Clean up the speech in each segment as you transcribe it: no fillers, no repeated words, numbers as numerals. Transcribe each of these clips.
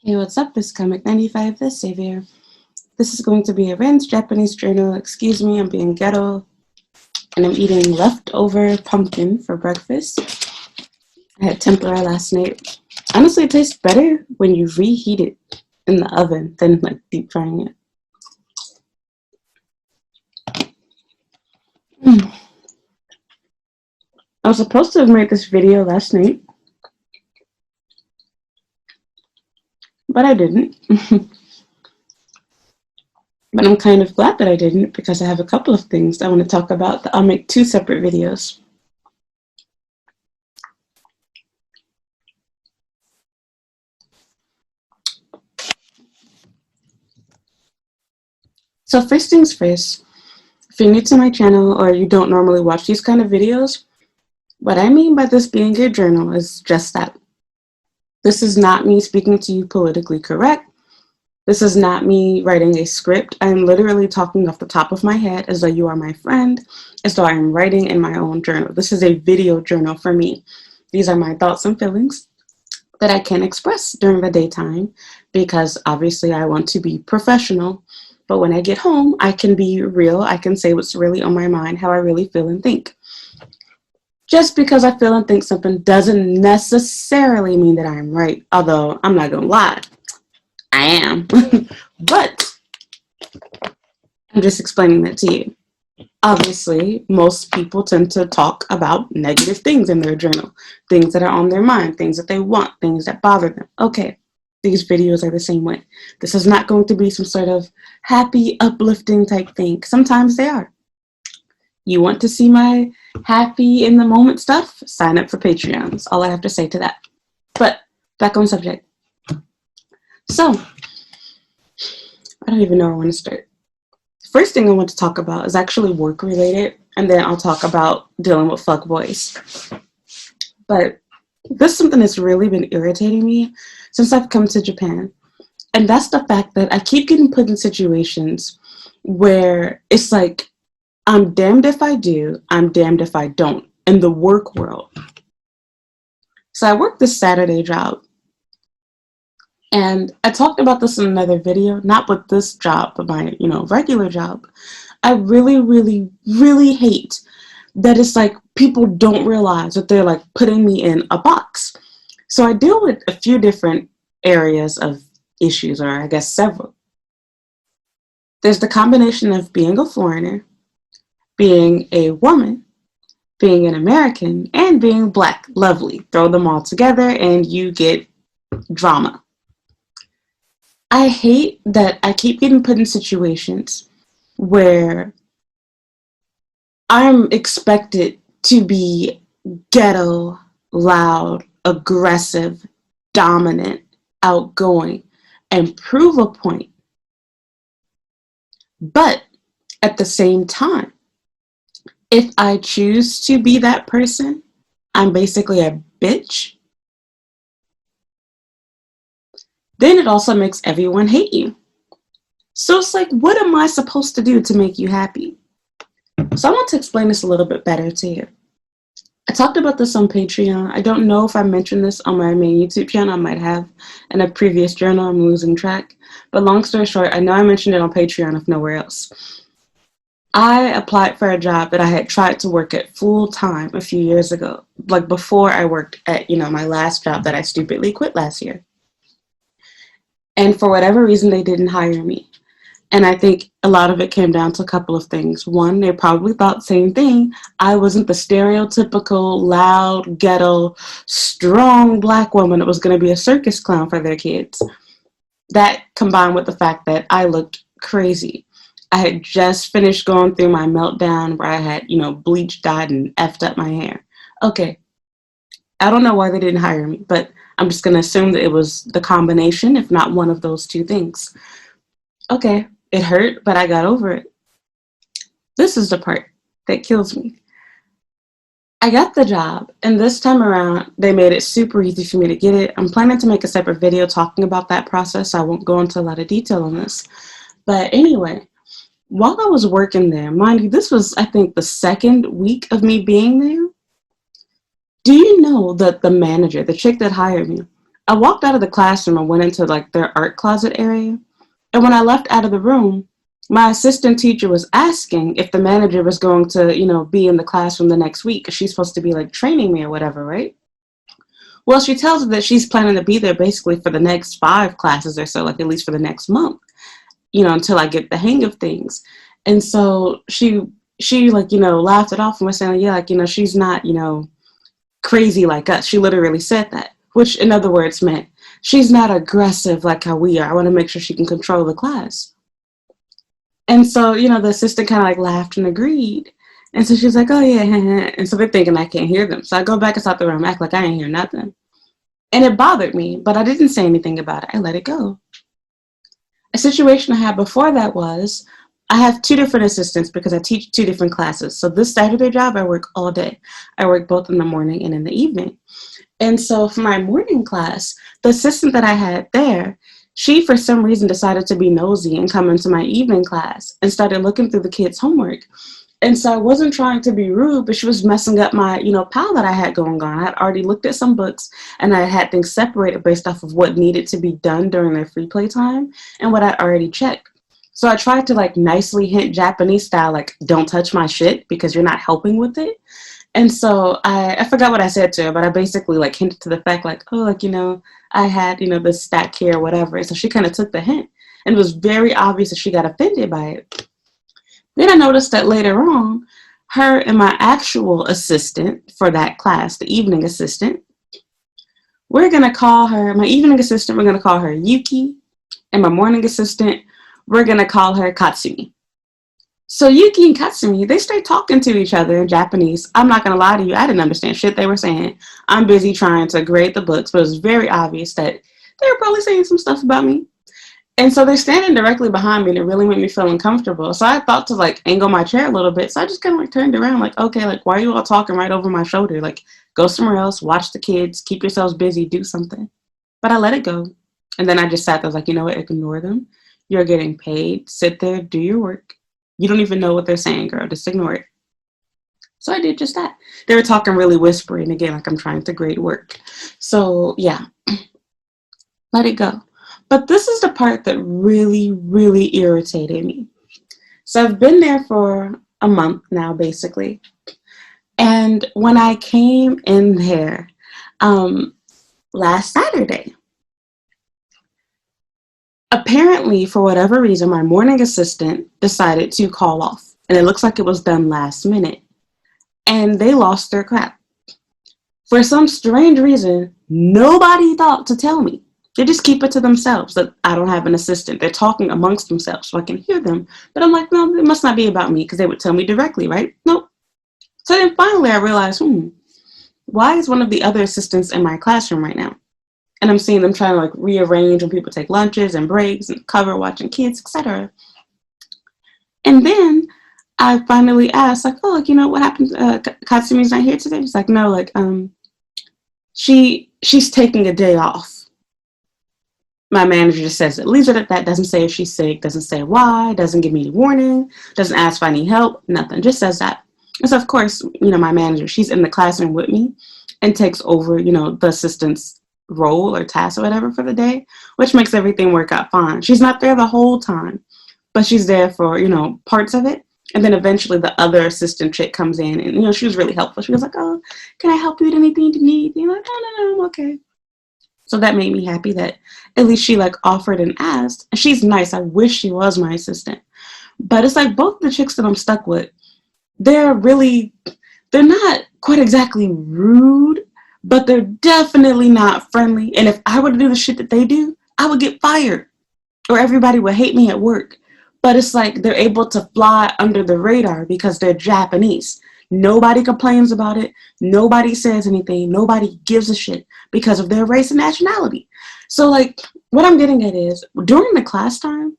Hey, what's up? It's Comic 95, the Savior. This is going to be a Ren's Japanese journal. Excuse me, I'm being ghetto. And I'm eating leftover pumpkin for breakfast. I had tempura last night. Honestly, it tastes better when you reheat it in the oven than like deep frying it. I was supposed to have made this video last night, but I didn't. But I'm kind of glad that I didn't because I have a couple of things I want to talk about that I'll make two separate videos. So first things first, if you're new to my channel or you don't normally watch these kind of videos, what I mean by this being a journal is just that. This is not me speaking to you politically correct. This is not me writing a script. I'm literally talking off the top of my head as though you are my friend, as though I'm writing in my own journal. This is a video journal for me. These are my thoughts and feelings that I can express during the daytime because obviously I want to be professional. But when I get home, I can be real. I can say what's really on my mind, how I really feel and think. Just because I feel and think something doesn't necessarily mean that I'm right. Although, I'm not going to lie, I am. But I'm just explaining that to you. Obviously, most people tend to talk about negative things in their journal. Things that are on their mind, things that they want, things that bother them. Okay, these videos are the same way. This is not going to be some sort of happy, uplifting type thing. Sometimes they are. You want to see my happy in the moment stuff? Sign up for Patreon. That's all I have to say to that. But back on subject. So, I don't even know where I want to start. First thing I want to talk about is actually work related, and then I'll talk about dealing with fuckboys. But this is something that's really been irritating me since I've come to Japan. And that's the fact that I keep getting put in situations where it's like, I'm damned if I do, I'm damned if I don't in the work world. So I work this Saturday job. And I talked about this in another video, not with this job, but my, regular job. I really, really, really hate that it's like people don't realize that they're like putting me in a box. So I deal with a few different areas of issues, or I guess several. There's the combination of being a foreigner, being a woman, being an American, and being Black. Lovely. Throw them all together and you get drama. I hate that I keep getting put in situations where I'm expected to be ghetto, loud, aggressive, dominant, outgoing, and prove a point. But at the same time, if I choose to be that person, I'm basically a bitch. Then it also makes everyone hate you. So it's like, what am I supposed to do to make you happy? So I want to explain this a little bit better to you. I talked about this on Patreon. I don't know if I mentioned this on my main YouTube channel. I might have in a previous journal. I'm losing track. But long story short, I know I mentioned it on Patreon, if nowhere else. I applied for a job that I had tried to work at full time a few years ago, like before I worked at, my last job that I stupidly quit last year. And for whatever reason, they didn't hire me. And I think a lot of it came down to a couple of things. One, they probably thought the same thing. I wasn't the stereotypical, loud, ghetto, strong Black woman that was going to be a circus clown for their kids. That combined with the fact that I looked crazy. I had just finished going through my meltdown where I had, bleached, dyed, and effed up my hair. Okay. I don't know why they didn't hire me, but I'm just going to assume that it was the combination, if not one of those two things. Okay. It hurt, but I got over it. This is the part that kills me. I got the job, and this time around, they made it super easy for me to get it. I'm planning to make a separate video talking about that process, so I won't go into a lot of detail on this. But anyway, while I was working there, mind you, this was, I think, the second week of me being there. Do you know that the manager, the chick that hired me, I walked out of the classroom and went into like their art closet area. And when I left out of the room, my assistant teacher was asking if the manager was going to, be in the classroom the next week, because she's supposed to be like training me or whatever, right? Well, she tells her that she's planning to be there basically for the next 5 classes or so, like at least for the next month, until I get the hang of things. And so she like, laughed it off and was saying, yeah, like, she's not, crazy like us. She literally said that, which in other words meant she's not aggressive like how we are. I want to make sure she can control the class. And so, the assistant kind of like laughed and agreed. And so she's like, oh yeah. And so they're thinking I can't hear them. So I go back inside the room, act like I ain't hear nothing. And it bothered me, but I didn't say anything about it. I let it go. A situation I had before that was I have 2 different assistants because I teach 2 different classes. So this Saturday job, I work all day. I work both in the morning and in the evening. And so for my morning class, the assistant that I had there, she for some reason decided to be nosy and come into my evening class and started looking through the kids' homework. And so I wasn't trying to be rude, but she was messing up my, pile that I had going on. I had already looked at some books and I had things separated based off of what needed to be done during their free play time and what I already checked. So I tried to like nicely hint Japanese style, like, don't touch my shit because you're not helping with it. And so I forgot what I said to her, but I basically like hinted to the fact like, oh, like, I had, this stack here or whatever. And so she kind of took the hint, and it was very obvious that she got offended by it. Then I noticed that later on, her and my actual assistant for that class, the evening assistant, my evening assistant, we're going to call her Yuki, and my morning assistant, we're going to call her Katsumi. So Yuki and Katsumi, they start talking to each other in Japanese. I'm not going to lie to you, I didn't understand shit they were saying. I'm busy trying to grade the books, but it was very obvious that they were probably saying some stuff about me. And so they're standing directly behind me, and it really made me feel uncomfortable. So I thought to like angle my chair a little bit. So I just kind of like turned around like, okay, like why are you all talking right over my shoulder? Like go somewhere else, watch the kids, keep yourselves busy, do something. But I let it go. And then I just sat there, I was like, you know what, ignore them. You're getting paid. Sit there, do your work. You don't even know what they're saying, girl. Just ignore it. So I did just that. They were talking really whispery, and again, like I'm trying to grade work. So yeah, let it go. But this is the part that really, really irritated me. So I've been there for a month now, basically. And when I came in there last Saturday, apparently, for whatever reason, my morning assistant decided to call off. And it looks like it was done last minute. And they lost their crap. For some strange reason, nobody thought to tell me. They just keep it to themselves that I don't have an assistant. They're talking amongst themselves so I can hear them. But I'm like, no, it must not be about me because they would tell me directly, right? Nope. So then finally I realized, why is one of the other assistants in my classroom right now? And I'm seeing them trying to like rearrange when people take lunches and breaks and cover watching kids, etc. And then I finally asked, like, oh, like, what happened? Katsumi's not here today. She's like, no, like, she's taking a day off. My manager just says it, leaves it at that, doesn't say if she's sick, doesn't say why, doesn't give me any warning, doesn't ask if I need help, nothing, just says that. And so, of course, my manager, she's in the classroom with me and takes over, the assistant's role or task or whatever for the day, which makes everything work out fine. She's not there the whole time, but she's there for, parts of it. And then eventually the other assistant chick comes in and, she was really helpful. She was like, oh, can I help you with anything you need? And you're like, no, I'm okay. So that made me happy that at least she like offered and asked. And she's nice. I wish she was my assistant. But it's like both the chicks that I'm stuck with, they're not quite exactly rude, but they're definitely not friendly. And if I were to do the shit that they do, I would get fired or everybody would hate me at work. But it's like they're able to fly under the radar because they're Japanese. Nobody complains about it. Nobody says anything. Nobody gives a shit because of their race and nationality. So like what I'm getting at is during the class time,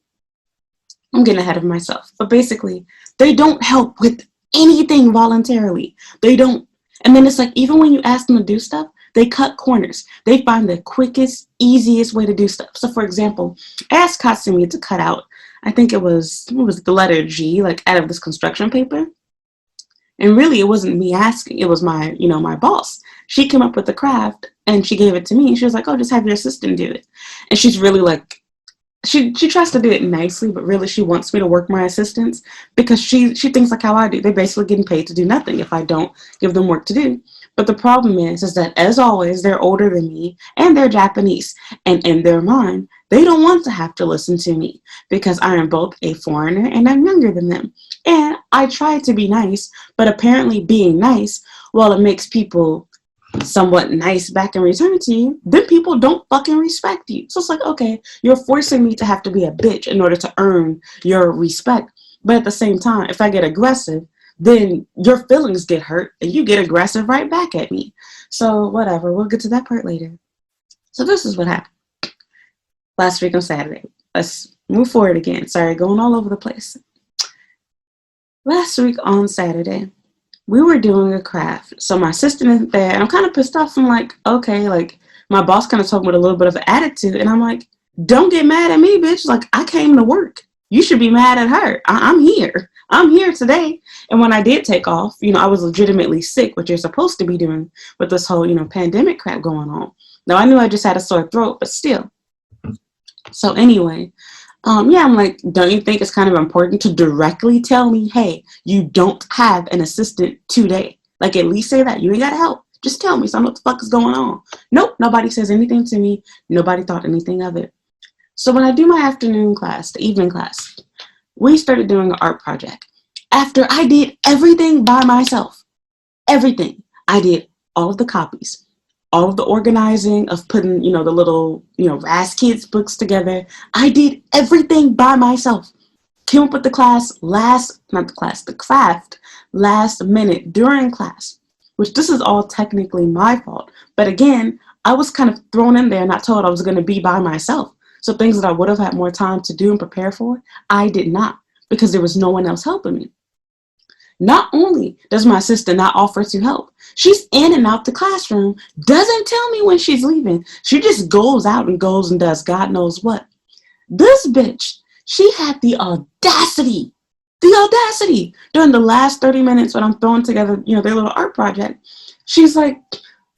I'm getting ahead of myself, but basically they don't help with anything voluntarily. They don't. And then it's like, even when you ask them to do stuff, they cut corners. They find the quickest, easiest way to do stuff. So for example, I asked Katsumi to cut out, I think it was the letter G, like out of this construction paper. And really, it wasn't me asking. It was my boss. She came up with the craft And she gave it to me, and she was like, oh, just have your assistant do it. And she's really like, she tries to do it nicely, but really she wants me to work my assistants because she thinks like how I do. They're basically getting paid to do nothing if I don't give them work to do. But the problem is that as always, they're older than me and they're Japanese. And in their mind, they don't want to have to listen to me because I am both a foreigner and I'm younger than them. And I try to be nice, but apparently being nice, while it makes people somewhat nice back in return to you, then people don't fucking respect you. So it's like, okay, you're forcing me to have to be a bitch in order to earn your respect. But at the same time, if I get aggressive, then your feelings get hurt and you get aggressive right back at me. So whatever, we'll get to that part later. So this is what happened last week on Saturday. Let's move forward again. Sorry, going all over the place. Last week on Saturday, we were doing a craft. So my assistant isn't there, and I'm kind of pissed off. I'm like, okay, like my boss kind of told me with a little bit of an attitude, and I'm like, don't get mad at me, bitch. Like I came to work. You should be mad at her. I'm here. I'm here today. And when I did take off, I was legitimately sick, which you're supposed to be doing with this whole, pandemic crap going on. Now I knew I just had a sore throat, but still. So anyway, I'm like, don't you think it's kind of important to directly tell me, hey, you don't have an assistant today? Like, at least say that. You ain't got to help. Just tell me. So I know what the fuck is going on. Nope, nobody says anything to me. Nobody thought anything of it. So when I do my afternoon class, the evening class, we started doing an art project. After I did everything by myself, everything. I did all of the copies, all of the organizing of putting, the little, RAS Kids books together. I did everything by myself. Came up with the craft last minute during class, which this is all technically my fault. But again, I was kind of thrown in there and not told I was going to be by myself. So things that I would have had more time to do and prepare for, I did not because there was no one else helping me. Not only does my sister not offer to help, she's in and out the classroom, doesn't tell me when she's leaving. She just goes out and goes and does God knows what. This bitch, she had the audacity during the last 30 minutes when I'm throwing together, their little art project. She's like,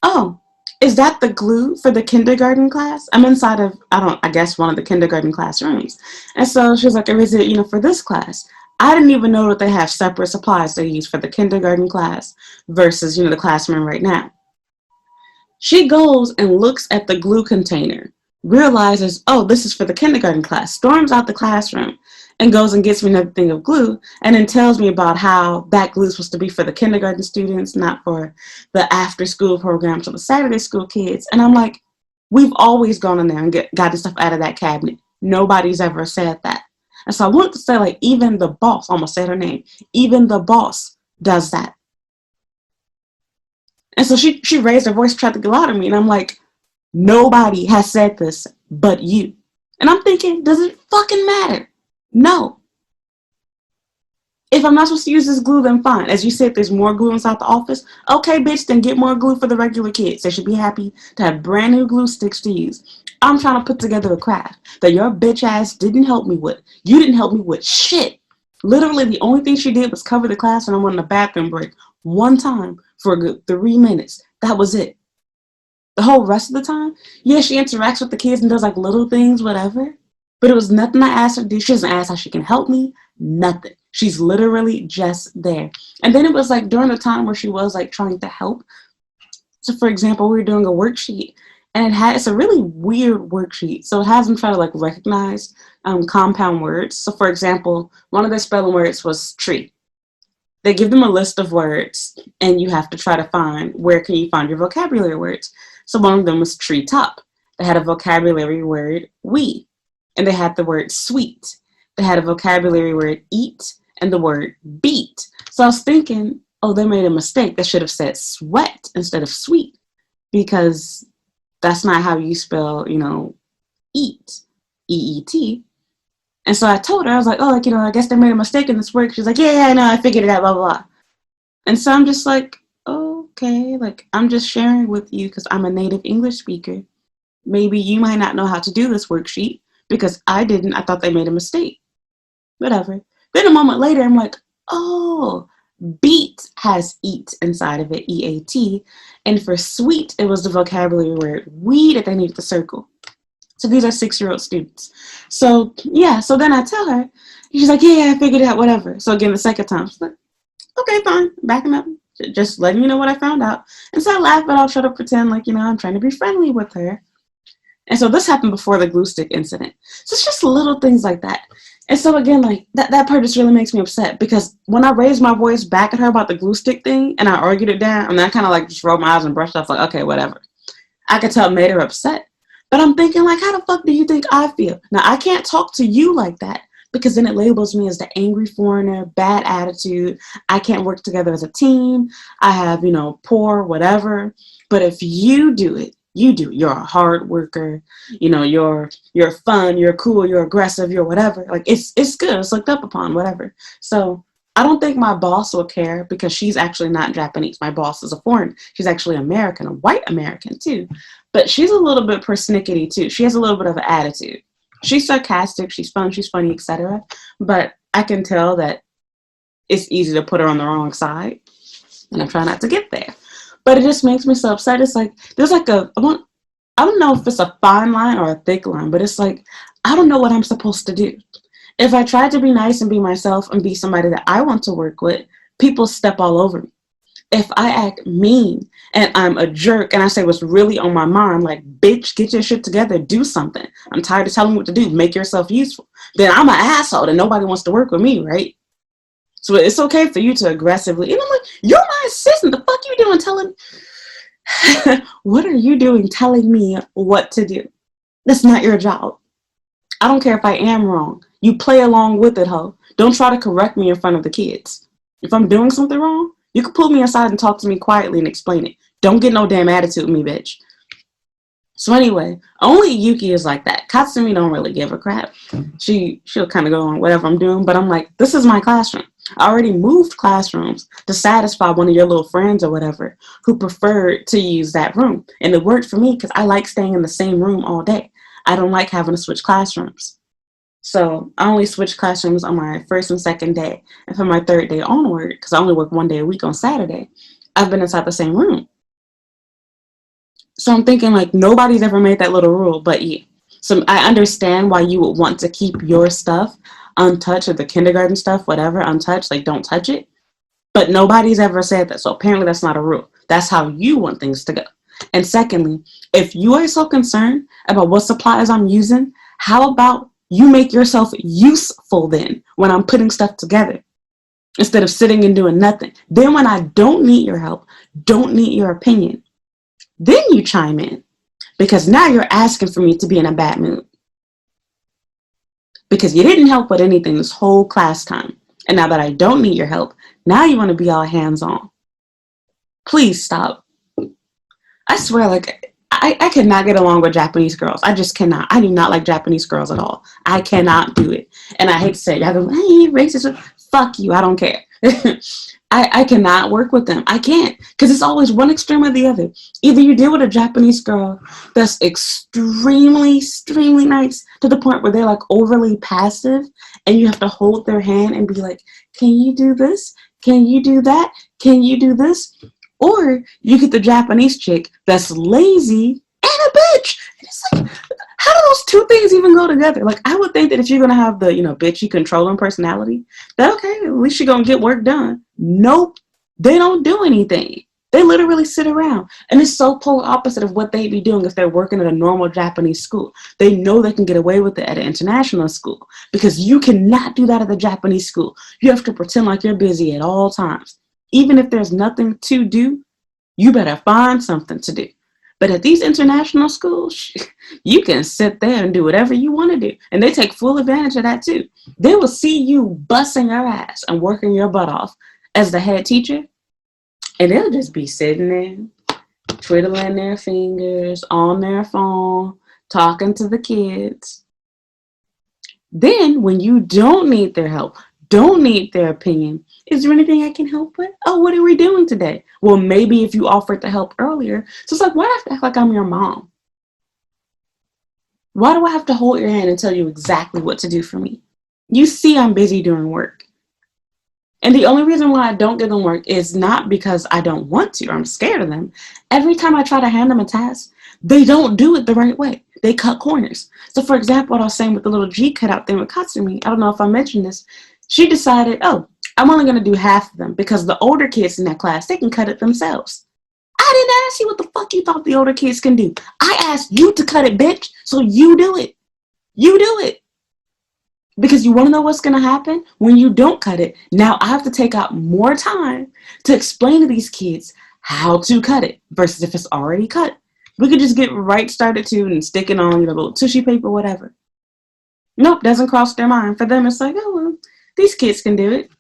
oh, is that the glue for the kindergarten class? I'm inside of, I guess one of the kindergarten classrooms. And so she was like, or is it, for this class? I didn't even know that they have separate supplies they use for the kindergarten class versus, the classroom right now. She goes and looks at the glue container, realizes, oh, this is for the kindergarten class, storms out the classroom, and goes and gets me another thing of glue, and then tells me about how that glue is supposed to be for the kindergarten students, not for the after-school programs or the Saturday school kids. And I'm like, we've always gone in there and gotten stuff out of that cabinet. Nobody's ever said that. And so I wanted to say, like, even the boss, almost said her name, even the boss does that. And so she raised her voice, tried to get out of me, and I'm like, nobody has said this but you. And I'm thinking, does it fucking matter? No. If I'm not supposed to use this glue, then fine. As you said, there's more glue inside the office. Okay, bitch, then get more glue for the regular kids. They should be happy to have brand new glue sticks to use. I'm trying to put together a craft that your bitch ass didn't help me with. You didn't help me with shit. Literally, the only thing she did was cover the class when I went on a bathroom break one time for a good 3 minutes. That was it. The whole rest of the time, yeah, she interacts with the kids and does like little things, whatever. But it was nothing I asked her to do. She doesn't ask how she can help me. Nothing. She's literally just there. And then it was like during the time where she was like trying to help. So for example, we were doing a worksheet and it's a really weird worksheet. So it has them try to like recognize compound words. So for example, one of their spelling words was tree. They give them a list of words and you have to try to find where can you find your vocabulary words. So one of them was treetop. They had a vocabulary word we. And they had the word sweet. They had a vocabulary word eat and the word beat. So I was thinking, oh, they made a mistake. They should have said sweat instead of sweet because that's not how you spell, eat, E-E-T. And so I told her, I was like, oh, like, I guess they made a mistake in this word. She's like, yeah, I know, I figured it out, blah, blah, blah. And so I'm just like, okay, like, I'm just sharing with you because I'm a native English speaker. Maybe you might not know how to do this worksheet because I didn't. I thought they made a mistake. Whatever. Then a moment later, I'm like, oh, Beat has eat inside of it, EAT. And for sweet, it was the vocabulary word weed that they needed to circle. So these are 6-year-old students. So yeah, so then I tell her, she's like, yeah, I figured it out, whatever. So again, the second time, she's like, okay, fine, backing up, just letting you know what I found out. And so I laugh, but I'll try to pretend like, I'm trying to be friendly with her. And so this happened before the glue stick incident. So it's just little things like that. And so again, like that part just really makes me upset, because when I raised my voice back at her about the glue stick thing and I argued it down, and then I kind of like just rolled my eyes and brushed off like, okay, whatever. I could tell it made her upset. But I'm thinking, like, how the fuck do you think I feel? Now, I can't talk to you like that, because then it labels me as the angry foreigner, bad attitude. I can't work together as a team. I have, poor whatever. But if you do it, you do. You're a hard worker. You're fun. You're cool. You're aggressive. You're whatever. Like it's good. It's looked up upon. Whatever. So I don't think my boss will care, because she's actually not Japanese. My boss is a foreign. She's actually American, a white American too. But she's a little bit persnickety too. She has a little bit of an attitude. She's sarcastic. She's fun. She's funny, etc. But I can tell that it's easy to put her on the wrong side, and I'm trying not to get there. But it just makes me so upset. It's like there's like I don't know if it's a fine line or a thick line, but it's like I don't know what I'm supposed to do. If I try to be nice and be myself and be somebody that I want to work with, people step all over me. If I act mean and I'm a jerk and I say what's really on my mind, like, bitch, get your shit together, do something. I'm tired of telling you what to do, make yourself useful. Then I'm an asshole and nobody wants to work with me, right? So it's okay for you to aggressively, and I'm like, you're my assistant. The fuck you doing telling what are you doing telling me what to do? That's not your job. I don't care if I am wrong. You play along with it, ho. Don't try to correct me in front of the kids. If I'm doing something wrong, you can pull me aside and talk to me quietly and explain it. Don't get no damn attitude with me, bitch. So anyway, only Yuki is like that. Katsumi don't really give a crap. She'll kind of go on whatever I'm doing, but I'm like, this is my classroom. I already moved classrooms to satisfy one of your little friends or whatever who preferred to use that room. And it worked for me because I like staying in the same room all day. I don't like having to switch classrooms. So I only switch classrooms on my first and second day. And from my third day onward, because I only work one day a week on Saturday, I've been inside the same room. So I'm thinking, like, nobody's ever made that little rule but you. So I understand why you would want to keep your stuff untouched, or the kindergarten stuff, whatever, untouched, like don't touch it. But nobody's ever said that. So apparently that's not a rule. That's how you want things to go. And secondly, if you are so concerned about what supplies I'm using, how about you make yourself useful then when I'm putting stuff together, instead of sitting and doing nothing? Then when I don't need your help, don't need your opinion, then you chime in, because now you're asking for me to be in a bad mood. Because you didn't help with anything this whole class time. And now that I don't need your help, now you want to be all hands-on. Please stop. I swear, like, I cannot get along with Japanese girls. I just cannot. I do not like Japanese girls at all. I cannot do it. And I hate to say it. I go, hey, racist. Fuck you. I don't care. I cannot work with them. I can't, because it's always one extreme or the other. Either you deal with a Japanese girl that's extremely, extremely nice to the point where they're like overly passive, and you have to hold their hand and be like, can you do this? Can you do that? Can you do this? Or you get the Japanese chick that's lazy and a bitch. And it's like, how do those two things even go together? Like, I would think that if you're going to have the, bitchy controlling personality, that, okay, at least you're going to get work done. Nope. They don't do anything. They literally sit around. And it's so polar opposite of what they'd be doing if they're working at a normal Japanese school. They know they can get away with it at an international school, because you cannot do that at the Japanese school. You have to pretend like you're busy at all times. Even if there's nothing to do, you better find something to do. But at these international schools, you can sit there and do whatever you want to do. And they take full advantage of that too. They will see you busting your ass and working your butt off as the head teacher. And they'll just be sitting there, twiddling their fingers on their phone, talking to the kids. Then when you don't need their help, don't need their opinion, is there anything I can help with? Oh, what are we doing today? Well, maybe if you offered to help earlier. So it's like, why do I have to act like I'm your mom? Why do I have to hold your hand and tell you exactly what to do for me? You see I'm busy doing work. And the only reason why I don't give them work is not because I don't want to or I'm scared of them. Every time I try to hand them a task, they don't do it the right way. They cut corners. So for example, what I was saying with the little G cutout thing with Katsumi, I don't know if I mentioned this. She decided, oh, I'm only going to do half of them because the older kids in that class, they can cut it themselves. I didn't ask you what the fuck you thought the older kids can do. I asked you to cut it, bitch. So you do it. You do it. Because you want to know what's going to happen when you don't cut it. Now I have to take out more time to explain to these kids how to cut it versus if it's already cut. We could just get right started to and stick it on, little tissue paper, whatever. Nope, doesn't cross their mind. For them, it's like, oh, well, these kids can do it.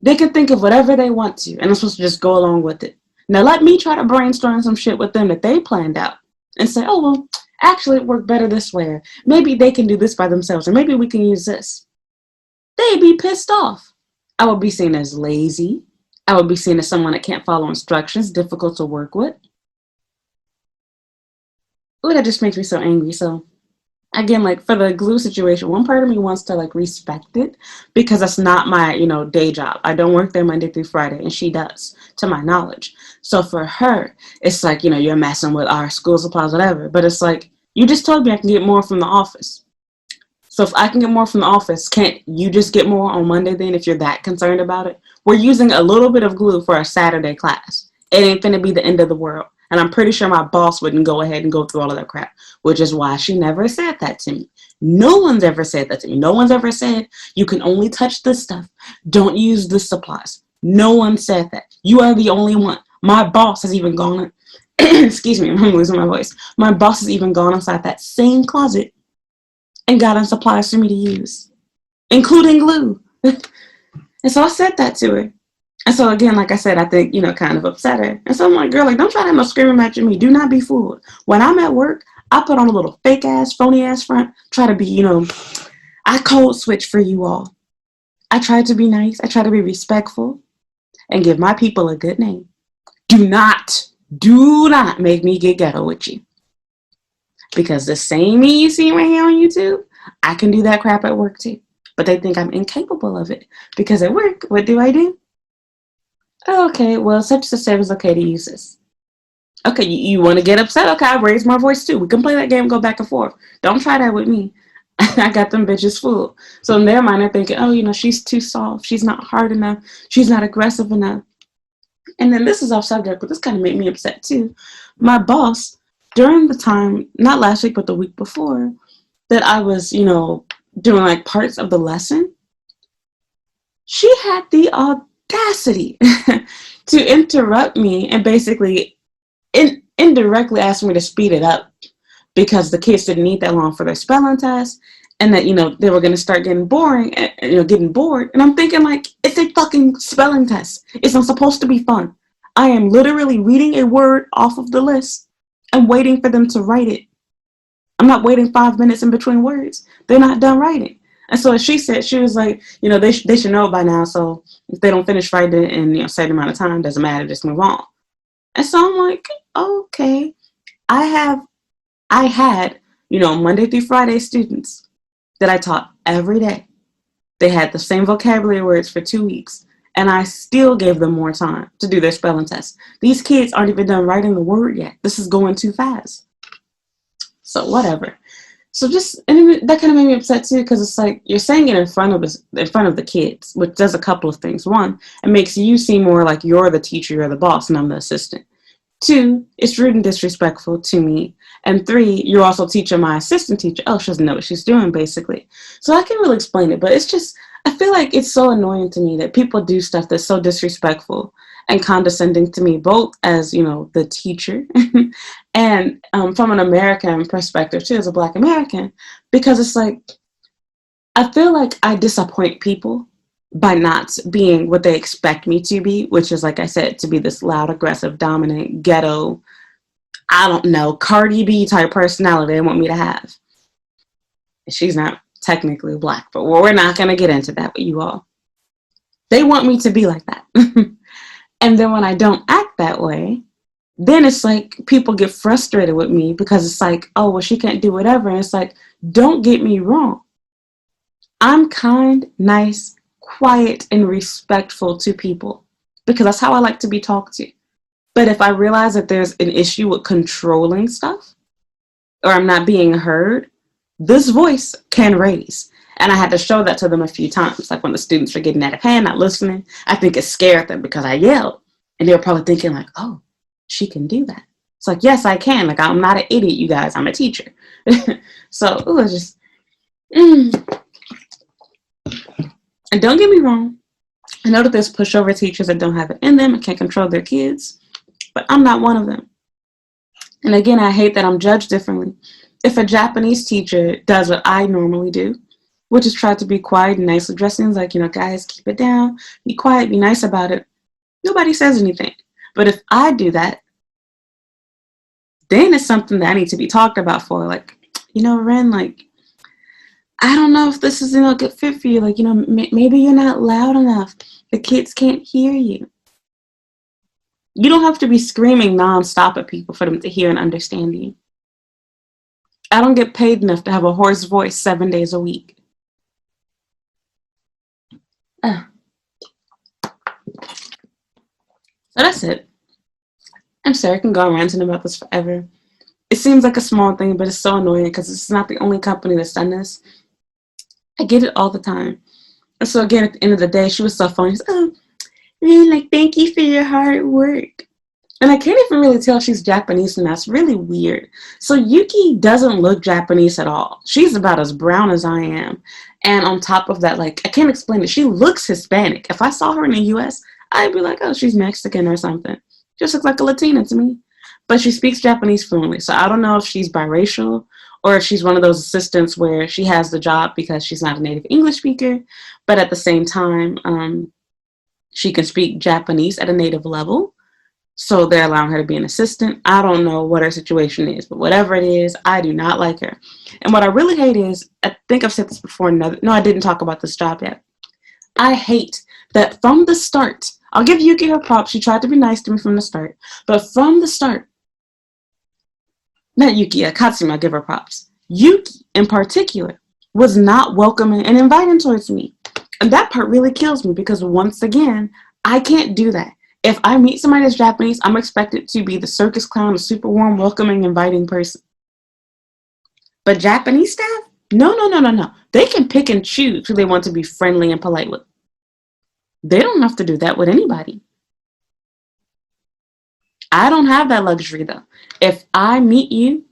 They can think of whatever they want to, and I'm supposed to just go along with it. Now let me try to brainstorm some shit with them that they planned out and say, oh, well, actually it worked better this way. Or maybe they can do this by themselves, or maybe we can use this. They'd be pissed off. I would be seen as lazy. I would be seen as someone that can't follow instructions, difficult to work with. Ooh, that just makes me so angry. So again, like for the glue situation, one part of me wants to like respect it because that's not my, day job. I don't work there Monday through Friday, and she does, to my knowledge. So for her, it's like, you're messing with our school supplies, whatever. But it's like, you just told me I can get more from the office. So if I can get more from the office, can't you just get more on Monday then if you're that concerned about it? We're using a little bit of glue for our Saturday class. It ain't finna be the end of the world. And I'm pretty sure my boss wouldn't go ahead and go through all of that crap, which is why she never said that to me. No one's ever said that to me. No one's ever said, you can only touch this stuff. Don't use the supplies. No one said that. You are the only one. My boss has even gone, excuse me, I'm losing my voice. My boss has even gone inside that same closet and gotten supplies for me to use, including glue. And so I said that to her. And so again, like I said, I think, kind of upset her. And so I'm like, girl, like, don't try to have no screaming match at me. Do not be fooled. When I'm at work, I put on a little fake ass, phony ass front, try to be, I code switch for you all. I try to be nice. I try to be respectful and give my people a good name. Do not make me get ghetto with you. Because the same me you see right here on YouTube, I can do that crap at work too. But they think I'm incapable of it. Because at work, what do I do? Okay, well, such and such is okay to use this. Okay, you want to get upset? Okay, I raise my voice too. We can play that game, go back and forth. Don't try that with me. I got them bitches fooled. So in their mind, they're thinking, oh, she's too soft. She's not hard enough. She's not aggressive enough. And then this is off subject, but this kind of made me upset too. My boss, during the time, not last week, but the week before, that I was, doing like parts of the lesson, she had the audacity to interrupt me and basically indirectly ask me to speed it up because the kids didn't need that long for their spelling test, and that they were going to start getting boring and getting bored. And I'm thinking, like, it's a fucking spelling test. It's not supposed to be fun. I am literally reading a word off of the list and waiting for them to write it. I'm not waiting 5 minutes in between words. They're not done writing. And so as she said, she was like, they should know by now. So if they don't finish writing it in a certain amount of time, doesn't matter, just move on. And so I'm like, okay, I had, Monday through Friday students that I taught every day. They had the same vocabulary words for 2 weeks, and I still gave them more time to do their spelling test. These kids aren't even done writing the word yet. This is going too fast. So whatever. So and that kind of made me upset too, because it's like you're saying it in front of the kids, which does a couple of things. One, it makes you seem more like you're the teacher, you're the boss, and I'm the assistant. 2, it's rude and disrespectful to me. And 3, you're also teaching my assistant teacher. Oh, she doesn't know what she's doing, basically. So I can't really explain it, but it's just, I feel like it's so annoying to me that people do stuff that's so disrespectful and condescending to me, both as, the teacher and from an American perspective, too, as a Black American, because it's like, I feel like I disappoint people by not being what they expect me to be, which is, like I said, to be this loud, aggressive, dominant, ghetto, I don't know, Cardi B type personality they want me to have. She's not technically Black, but we're not going to get into that with you all. They want me to be like that. And then when I don't act that way, then it's like people get frustrated with me because it's like, oh, well, she can't do whatever. And it's like, don't get me wrong. I'm kind, nice, quiet and respectful to people because that's how I like to be talked to. But if I realize that there's an issue with controlling stuff or I'm not being heard, this voice can raise. And I had to show that to them a few times. Like when the students were getting out of hand, not listening, I think it scared them because I yelled. And they were probably thinking like, oh, she can do that. It's like, yes, I can. Like, I'm not an idiot, you guys. I'm a teacher. So it was just, And don't get me wrong. I know that there's pushover teachers that don't have it in them and can't control their kids, but I'm not one of them. And again, I hate that I'm judged differently. If a Japanese teacher does what I normally do, which is try to be quiet and nice addressing, like, guys, keep it down, be quiet, be nice about it, nobody says anything. But if I do that, then it's something that I need to be talked about for. Like, Ren, like, I don't know if this is a good fit for you. Like, maybe you're not loud enough. The kids can't hear you. You don't have to be screaming nonstop at people for them to hear and understand you. I don't get paid enough to have a hoarse voice 7 days a week. So that's it. I'm sorry, I can go on ranting about this forever. It seems like a small thing, but it's so annoying because it's not the only company that's done this. I get it all the time. And so again, at the end of the day, she was so funny. She's, oh, man, like, thank you for your hard work. And I can't even really tell she's Japanese, and that's really weird. So Yuki doesn't look Japanese at all. She's about as brown as I am. And on top of that, like, I can't explain it. She looks Hispanic. If I saw her in the U.S., I'd be like, oh, she's Mexican or something. Just looks like a Latina to me. But she speaks Japanese fluently. So I don't know if she's biracial or if she's one of those assistants where she has the job because she's not a native English speaker. But at the same time, she can speak Japanese at a native level. So they're allowing her to be an assistant. I don't know what her situation is, but whatever it is, I do not like her. And what I really hate is, I think I've said this before, no, I didn't talk about this job yet. I hate that from the start, I'll give Yuki her props. She tried to be nice to me from the start. But from the start, not Yuki, Katsuma, I'll give her props. Yuki, in particular, was not welcoming and inviting towards me. And that part really kills me because, once again, I can't do that. If I meet somebody that's Japanese, I'm expected to be the circus clown, a super warm, welcoming, inviting person. But Japanese staff? No. They can pick and choose who they want to be friendly and polite with. They don't have to do that with anybody. I don't have that luxury, though. If I meet you,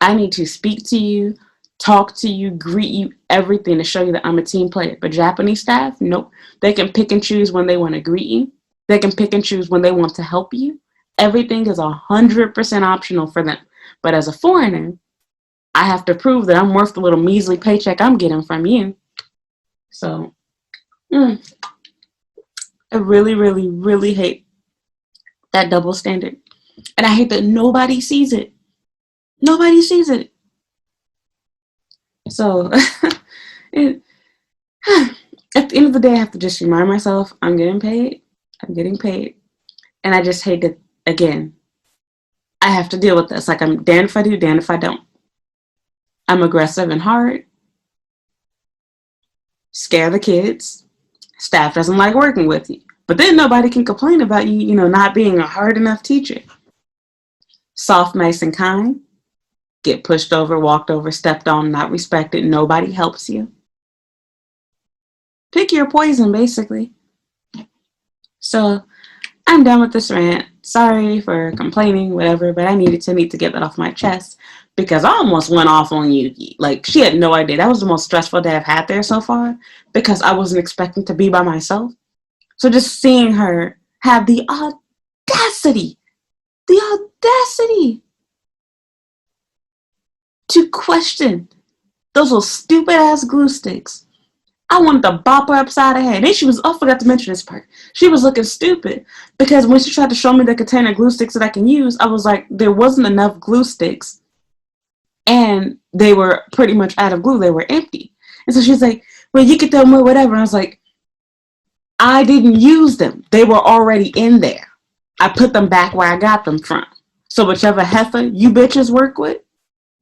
I need to speak to you, talk to you, greet you, everything to show you that I'm a team player. But Japanese staff, nope. They can pick and choose when they want to greet you. They can pick and choose when they want to help you. Everything is 100% optional for them. But as a foreigner, I have to prove that I'm worth the little measly paycheck I'm getting from you. So, I really, really, really hate that double standard. And I hate that nobody sees it. Nobody sees it. So, at the end of the day, I have to just remind myself I'm getting paid. I'm getting paid. And I just hate it again. I have to deal with this. Like, I'm damned if I do, damned if I don't. I'm aggressive and hard. Scare the kids. Staff doesn't like working with you. But then nobody can complain about you, not being a hard enough teacher. Soft, nice, and kind. Get pushed over, walked over, stepped on, not respected. Nobody helps you. Pick your poison, basically. So, I'm done with this rant. Sorry for complaining, whatever, but I need to get that off my chest because I almost went off on Yuki. Like, she had no idea. That was the most stressful day I've had there so far because I wasn't expecting to be by myself. So just seeing her have the audacity to question those little stupid ass glue sticks. I wanted to bop her upside the head. And I forgot to mention this part. She was looking stupid because when she tried to show me the container of glue sticks that I can use, I was like, there wasn't enough glue sticks. And they were pretty much out of glue. They were empty. And so she's like, well, you could throw more, whatever. And I was like, I didn't use them. They were already in there. I put them back where I got them from. So whichever heifer you bitches work with,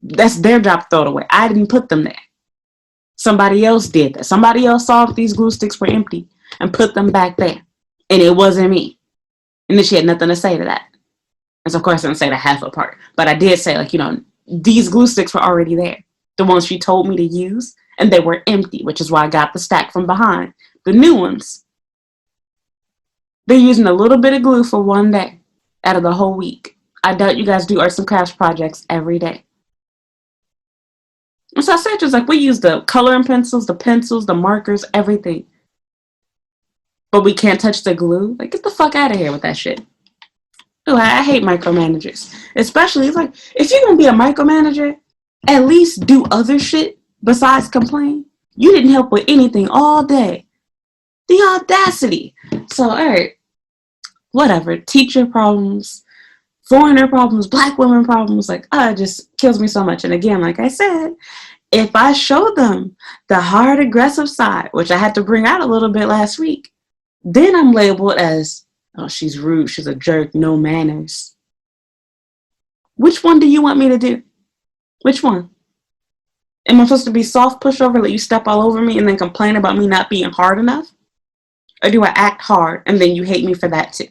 that's their job to throw it away. I didn't put them there. Somebody else did that. Somebody else saw that these glue sticks were empty. and put them back there. And it wasn't me. And then she had nothing to say to that. And so, of course, I didn't say the half apart. But I did say, like, these glue sticks were already there. The ones she told me to use. And they were empty, which is why I got the stack from behind. The new ones, they're using a little bit of glue for one day out of the whole week. I doubt you guys do arts and crafts projects every day. And so I said, just like, we use the coloring pencils, the markers, everything. But we can't touch the glue? Like, get the fuck out of here with that shit. Ooh, I hate micromanagers. Especially, it's like, if you're going to be a micromanager, at least do other shit besides complain. You didn't help with anything all day. The audacity. So, all right, whatever. Teacher problems, foreigner problems, black women problems, like, it just kills me so much. And again, like I said, if I show them the hard, aggressive side, which I had to bring out a little bit last week, then I'm labeled as, oh, she's rude, she's a jerk, no manners. Which one do you want me to do? Which one? Am I supposed to be soft pushover, let you step all over me and then complain about me not being hard enough? Or do I act hard and then you hate me for that too?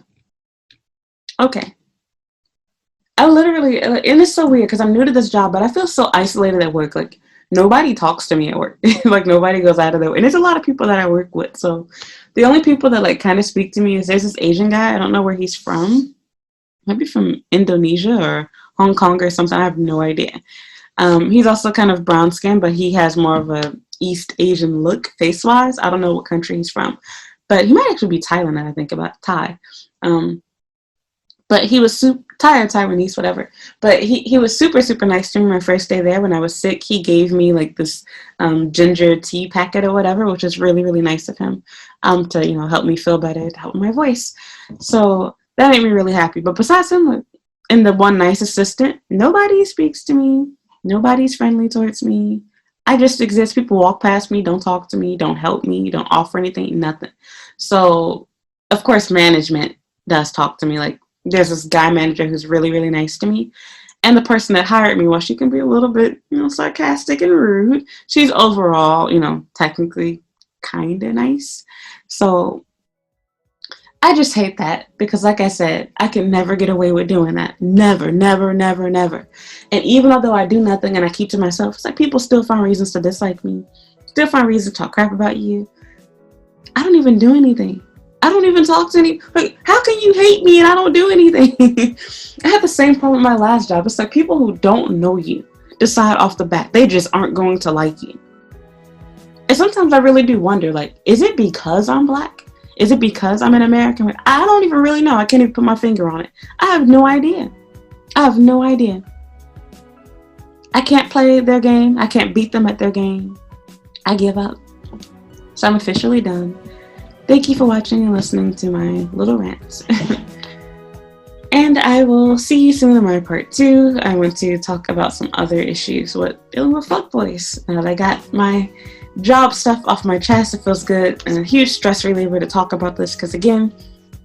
Okay. I literally, and it's so weird because I'm new to this job, but I feel so isolated at work. Like, nobody talks to me at work. Like, nobody goes out of their way. And there's a lot of people that I work with. So the only people that, like, kind of speak to me is there's this Asian guy. I don't know where he's from. Maybe from Indonesia or Hong Kong or something. I have no idea. He's also kind of brown skinned, but he has more of a East Asian look face-wise. I don't know what country he's from. But he might actually be Thailand, I think about Thai. But he was Thai or Taiwanese, whatever. But he was super, super nice to me my first day there. When I was sick, he gave me like this ginger tea packet or whatever, which is really, really nice of him to, help me feel better, to help my voice. So that made me really happy. But besides him and the one nice assistant, nobody speaks to me. Nobody's friendly towards me. I just exist. People walk past me, don't talk to me, don't help me, don't offer anything, nothing. So, of course, management does talk to me. Like, there's this guy manager who's really, really nice to me. And the person that hired me, while she can be a little bit, sarcastic and rude, she's overall, technically kind of nice. So I just hate that because, like I said, I can never get away with doing that. Never, never, never, never. And even although I do nothing and I keep to myself, it's like people still find reasons to dislike me, still find reasons to talk crap about you. I don't even do anything. I don't even talk to any. Like, how can you hate me and I don't do anything? I had the same problem with my last job. It's like people who don't know you decide off the bat they just aren't going to like you. And sometimes I really do wonder, like, is it because I'm black? Is it because I'm an American? I don't even really know. I can't even put my finger on it. I have no idea. I have no idea. I can't play their game. I can't beat them at their game. I give up. So I'm officially done. Thank you for watching and listening to my little rants. And I will see you soon in my part 2. I want to talk about some other issues with dealing with fuckboys. Now that I got my job stuff off my chest, it feels good and a huge stress reliever to talk about this because, again,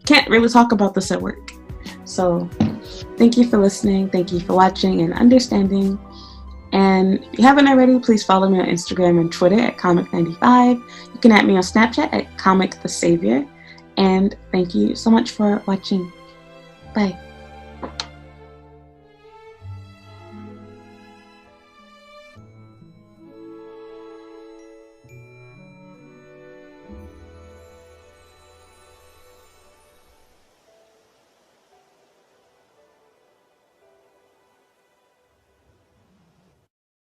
can't really talk about this at work. So thank you for listening. Thank you for watching and understanding. And if you haven't already, please follow me on Instagram and Twitter at Comic95. You can add me on Snapchat at Comic the Savior. And thank you so much for watching. Bye.